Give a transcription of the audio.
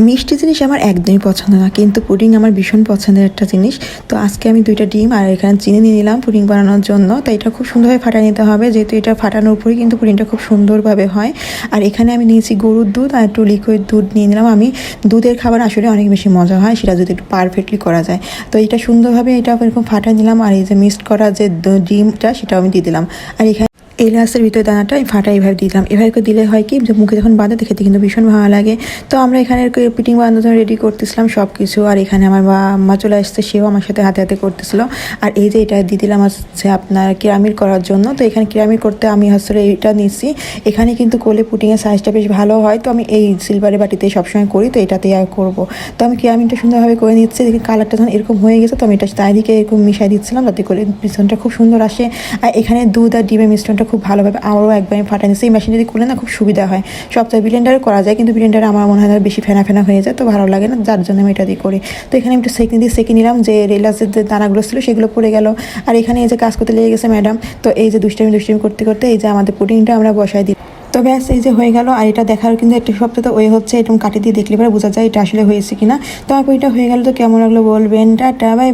মিষ্টি জিনিস আমার একদমই পছন্দ না, কিন্তু পুডিং আমার ভীষণ পছন্দের একটা জিনিস। তো আজকে আমি 2টা ডিম আর এখানে চিনি নিয়ে নিলাম পুডিং বানানোর জন্য। তো এটা খুব সুন্দরভাবে ফাটিয়ে নিতে হবে, যেহেতু এটা ফাটানোর উপরেই কিন্তু পুডিংটা খুব সুন্দরভাবে হয়। আর এখানে আমি নিয়েছি গরুর দুধ আর একটু লিকুইড দুধ নিয়ে নিলাম। আমি দুধের খাবার আসলে অনেক বেশি মজা হয় সেটা যদি একটু পারফেক্টলি করা যায়। তো এটা সুন্দরভাবে এটা এরকম ফাটিয়ে নিলাম। আর এই যে মিক্সড করা যে ডিমটা সেটাও আমি দিয়ে দিলাম। আর এখানে এলাচের ভিতরে দানাটা আমি ফাটা এইভাবে দিলাম। এভাবে করে দিলে হয় কি, যে মুখে যখন বাঁধে খেতে কিন্তু ভীষণ ভালো লাগে। তো আমরা এখানে পুডিং বানানোর জন্য রেডি করতেছিলাম সব কিছু। আর এখানে আমার আম্মা চলে আসছে, সেও আমার সাথে হাতে হাতে করতেছিল। আর এই যে এটা দিয়ে দিলাম হচ্ছে আপনার কেরামির করার জন্য। তো এখানে কেরামির করতে আমি আসলে এটা নিচ্ছি। এখানে কিন্তু করলে পুডিংয়ের সাইজটা বেশ ভালো হয়। তো আমি এই সিলভারের বাটিতে সবসময় করি, তো এটাতেই আর করবো। তো আমি কেরামিনটা সুন্দরভাবে করে নিচ্ছি। দেখি কালারটা যখন এরকম হয়ে গেছে, তো আমি এটা চারিদিকে এরকম মিশাই দিচ্ছিলাম যাতে করে মিশ্রণটা খুব সুন্দর আসে। আর এখানে দুধ আর ডিমের মিশ্রণটা খুব ভালোভাবে আরও একবার আমি ফাটাই নিচ্ছি। এই মেশিন যদি করলে না খুব সুবিধা হয়। সবচেয়ে ব্লেন্ডারে করা যায়, কিন্তু ব্লেন্ডারে আমার মনে হয় বেশি ফেনা ফেনা হয়ে যায়, তো ভালো লাগে না, যার জন্য আমি এটা দিয়ে করি। তো এখানে আমি একটু সেঁকে নিলাম, যে রেলাসের যে দানাগুলো ছিল সেগুলো পড়ে গেল। আর এখানে এই যে কাজ করতে লেগে গেছে ম্যাডাম। তো এই যে দুষ্টামি করতে করতে এই যে আমাদের পুডিংটা আমরা বসাই দিই। তো ব্যাস এই যে হয়ে গেল। আর এটা দেখার কিন্তু একটা সপ্তাহে ওয়ে হচ্ছে, এরকম কাটি দিয়ে দেখলে পরে বোঝা যায় এটা আসলে হয়েছে কিনা। তো আমার পুডিংটা হয়ে গেল। তো কেমন লাগলো বলবেন। Tata, by.